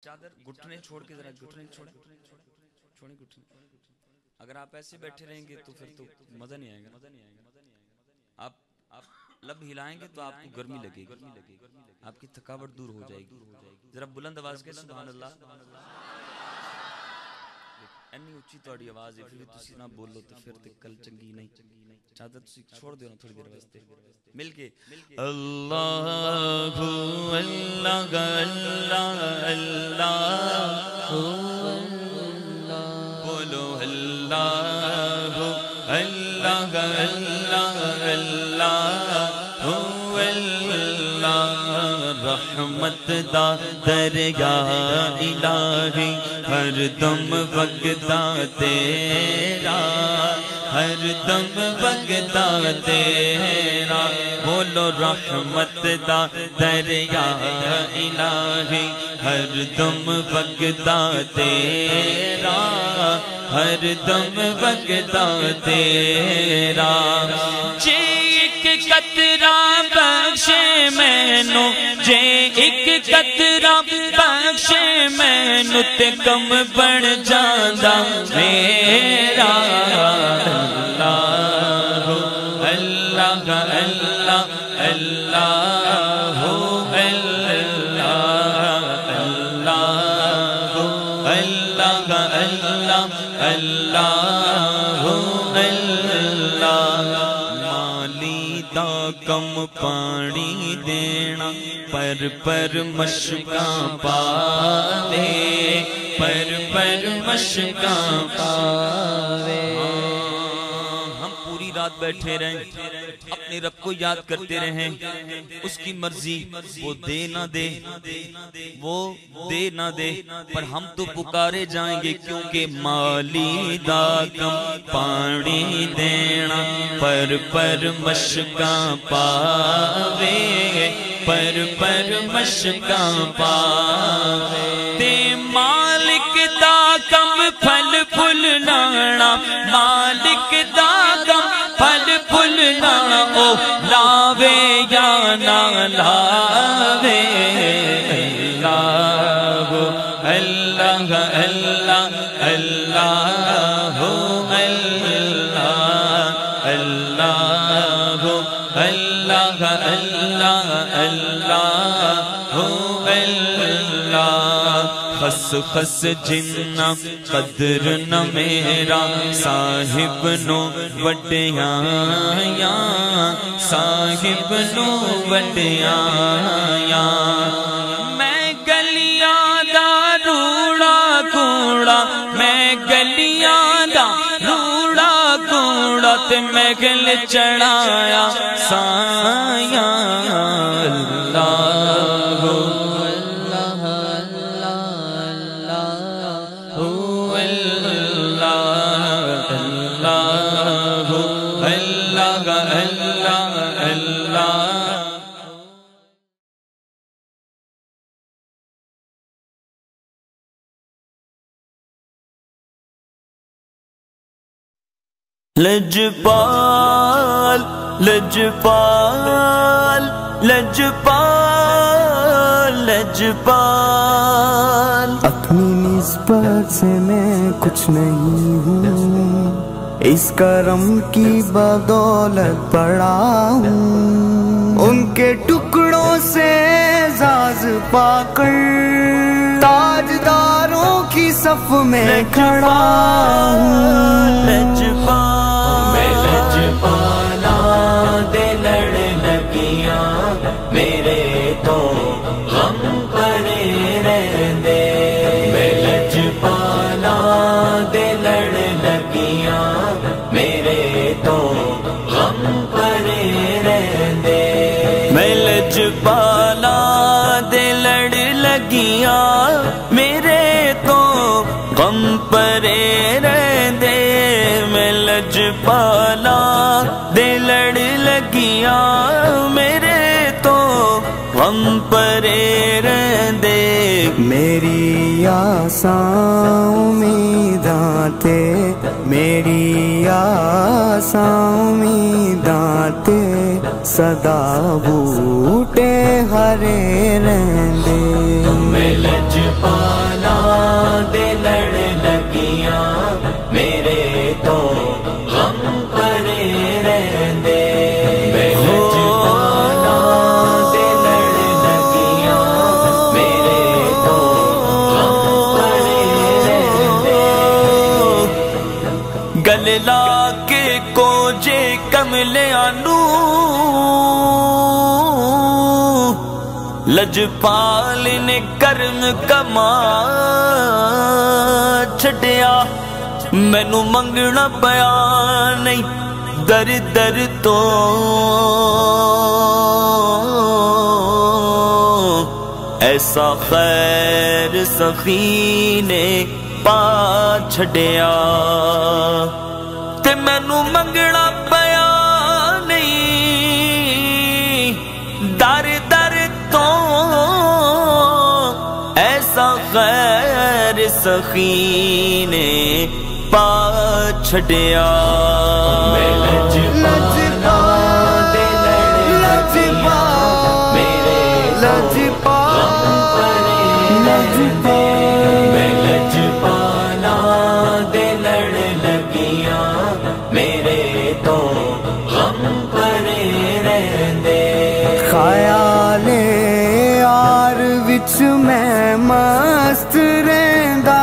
چادر گھٹنے چھوڑ کے ذرا گھٹنے چھوڑیں گھٹنے. اگر آپ ایسے بیٹھے رہیں گے تو پھر تو مزہ نہیں آئے گا. آپ لب ہلائیں گے تو آپ کو گرمی لگے گی, آپ کی تھکاوٹ دور ہو جائے گی. ذرا بلند آواز کے سبحان اللہ. اینی اچھی تھوڑی آواز ہے, پھر تسی نہ بولو تو پھر تے کل چنگی نہیں. چادر تسی چھوڑ دیو نا تھوڑی دیر واسطے مل کے. اللہ اللہ اللہ اللہ بولو اللہ اللہ اللہ اللہ رحمت دا دریا الہی ہر دم وگدا تیرا, ہر دم وگدا تیرا. بولو رحمت دا دریا الہی ہر دم وگدا تیرا, ہر دم وگدا تیرا. جے ایک قطرہ بخشے مینوں, جے ایک قطرہ بخشے مینوں تے کم بڑھ جاندا میرا. اللہ اللہ اللہ اللہ اللہ اللہ اللہ اللہ. مالی دا کم پانی دینا پر مشکاں پاوے, پر مشکاں پاوے. ہم پوری رات بیٹھے رہیں, اپنے رب کو یاد کرتے رہیں, اس کی مرضی وہ دے نہ دے, وہ دے نہ دے, پر ہم تو پکارے جائیں گے کیونکہ مالی دا کم پانی دینا پر مشکاں پاوے, پر مشکاں پاوے. تے مالک دا کم پھل پھل لانا, مالک دا کم پھل پھل لانا, او لاوے یا نہ لاوے. اللہ اللہ اللہ اللہ اللہ اللہ اللہ. خس خس جنہ قدر نہ میرا صاحب نو وڈیاں, صاحب نو وڈیاں. میں گلیاں دا روڑا کوڑا, میں گلیاں دا روڑا کوڑا تے میں گل چڑھایا سایاں. لجپال لجپال لجپال لجپال. اپنی نسبت سے میں کچھ نہیں ہوں, اس کرم کی بدولت پڑا ہوں. ان کے ٹکڑوں سے اعزاز پا کر تاجداروں کی صف میں کھڑا ہوں. میں لجپالا دے لڑ لگیاں, میرے تو غم پڑے رہندے. میں لجپالا دے لڑ لگیاں, میرے تو غم پڑے رہندے. میں لجپالا دے لڑ لگیاں, میرے تو غم پرے رہندے. میں لجپالا دے لڑ لگیاں, میرے تو غم پرے رہندے. میری آساں امیداں تے, میری آساں امیداں تے صدا بوٹے ہرے رہندے. میں لجپالا कमलियां नू लजपाल ने कर्म कमा छड़िया मैनू मंगना पिया नहीं दर दर तो ऐसा खैर सखी ने पा छड़िया ते मैनू मंगना पिया नहीं दर दर तो ऐसा खैर सखी ने पा छड़िया ख्याले यार विच मैं मस्त रहंदा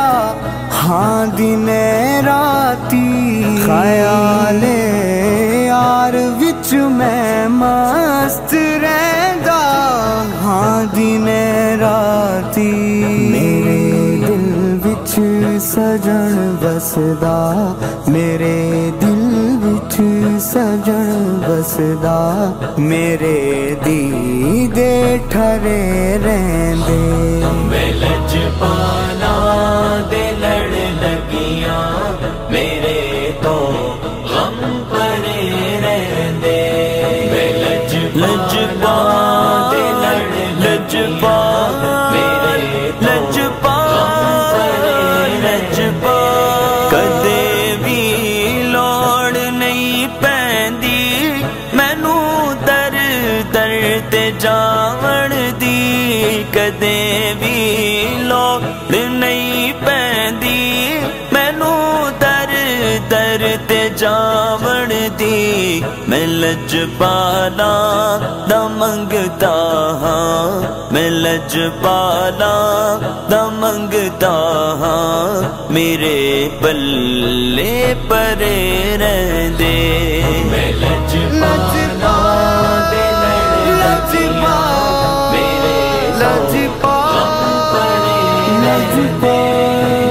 हाँ दिने राती ख्याले यार विच मैं मस्त रहंदा हाँ दिने राती मेरे दिल विच सजन बसदा मेरे दिल विच सजन बसदा मेरे दीदे ठरे रहंदे मैं लजपाला दे लड़ लगियां मेरे तो गम परे रहंदे मैं लजपा दे लड़ लजपा मेरे लजपा लजपा कदे भी लोड़ नहीं पैंदी मैनू दर दर ते जावण दी कदे भी लोड़ नहीं पैंदी मैनू दर दर ते जावण दी मैं लजपाला दा मंगता हाँ मैं लजपाला दा मंगता हाँ मेरे पल्ले परे रहंदे मैं लजपाला दे लजपा मेरे लजपा परे लजपा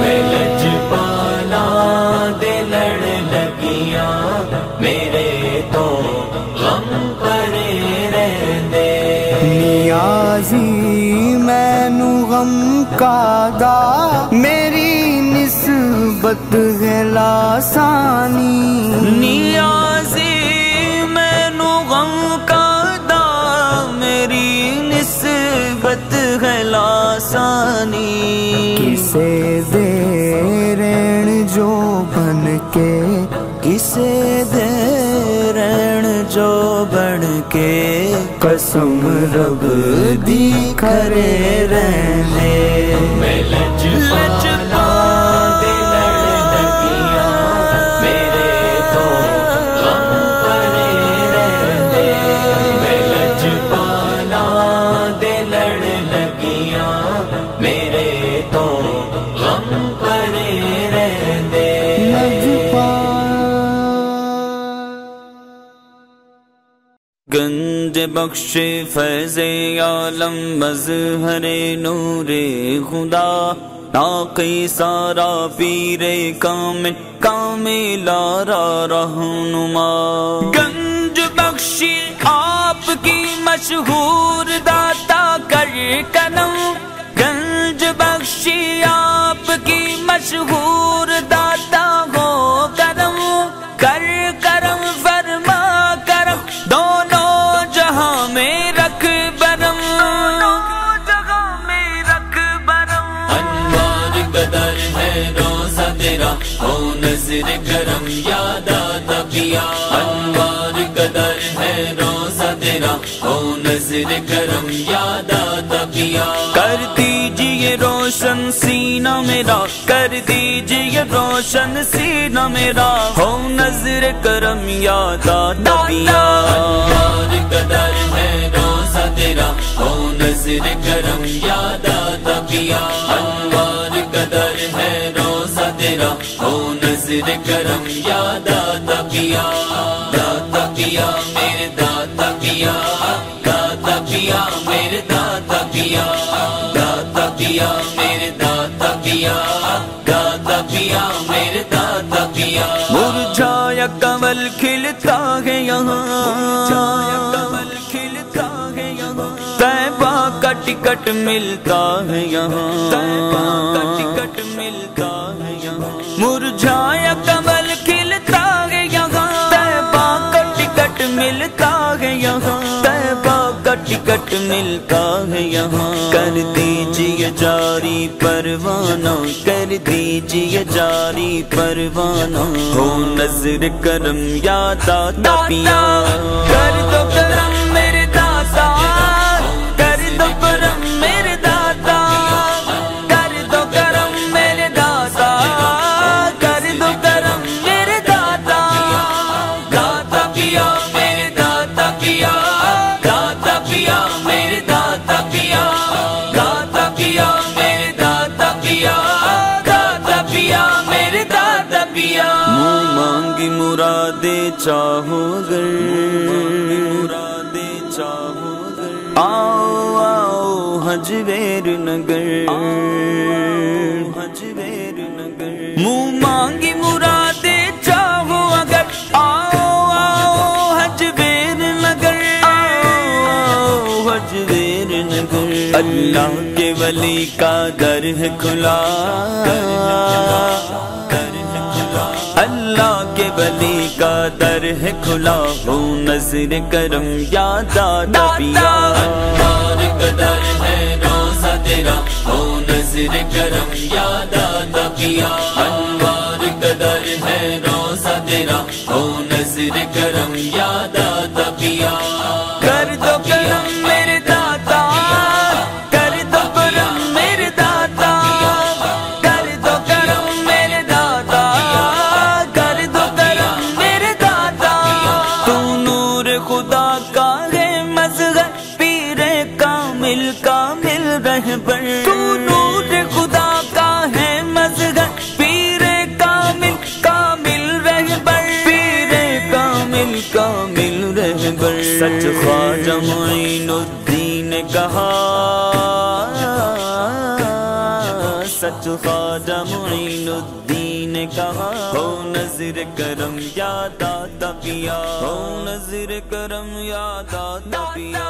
मैं लजपाला दे लड़ लगियां मेरे तो गम परे रहंदे नियाजी मैनू गम कादा मेरी निस्बत है लासानी नियाजी मैनू गम कादा मेरी निस्बत है लासानी किसे दे रहन जो बन के किसे दे रहन जो बन के कसम रब दी करे रहने मैं लजपाला दे लड़ लगियां मेरे तो गम परे रहंदे मैं लजपाला दे लड़ लगियां मेरे तो गम परे रहंदे गंज बख्शे फैज़े आलम मज़हरे नूरे खुदा नाक़ी सारा पीरे कामिलारा रहनुमा गंज बख्शी आपकी मशहूर दाता कर करम गंज बख्शी आपकी मशहूर दाता हो करम कर करम फरमा करम दोनों जहां में रख बरम अनवार कदर है रोज़ा तेरा हो नज़र करम याद आता पिया अनवार कदर है रोज़ा तेरा हो नज़र करम याद आता पिया कर दीजिए रोशन सीना मेरा कर दीजिए रोशन सीना मेरा हो नज़र करम याद आता पिया अनवार कदर है रोज़ा तेरा हो नज़र करम याद आता पिया अनवार कदर है रोज़ा तेरा हो नज़र करम याद आता पिया पिया मेरे दाता पिया, दाता पिया मेरे दाता पिया, दाता पिया मेरे दाता पिया, दाता पिया मेरे दाता पिया। मुरझाया कमल खिलता है यहाँ, मुरझाया कमल खिलता है यहाँ, तैबा का टिकट मिलता है यहाँ, तैबा का टिकट मिलता है यहाँ। मुरझाया कमल खिलता है यहाँ, तैबा का टिकट मिलता है यहाँ, तैबा का टिकट मिलता है यहाँ। कर दीजिए जारी परवाना, कर दीजिए जारी परवाना, हो नजर करम या दाता पिया। कर दो करम मेरे दाता, कर दो करम मेरे दाता, कर दो करम मेरे दाता, कर दो करम मेरे दाता। दाता पिया मेरे दाता पिया, दाता पिया मेरे दाता पिया, दाता पिया मेरे दाता पिया, दाता पिया मेरे दाता पिया। मुँह मांगी मुरादे चाहो गर, मुरादे चाहो गर, आओ आओ हजवेर नगर, हजवेर नगर। मुँह मांगी मुरादे चाहो अगर, आओ आओ हजवेर नगर, आओ हजवेर नगर। अल्लाह के वली का दर है खुला, अल्लाह के वली का दर है खुला, हो नजर करम या दाता पिया। अनवार कदर है रोज़ा तेरा, हो नजर करम या दाता पिया। अनवार कदर है रोज़ा तेरा, हो नजर करम या दाता पिया। कर दो करम मेरे दाता, कर दो करम मेरे दाता, कर दो करम मेरे दाता, कर दो करम मेरे दाता। तू नूर खुदा का है मज़हर, पीरे कामिल कामिल रहबर। तू नूर खुदा का है मज़हर, पीरे कामिल कामिल रहबर, पीरे कामिल कामिल रहबर। सच ख्वाजा मोइनुद्दीन ने कहा, सच ख्वाजा मोइनुद्दीन ने कहा, हो नजर करम या दाता पिया, हो नजर करम या दाता पिया।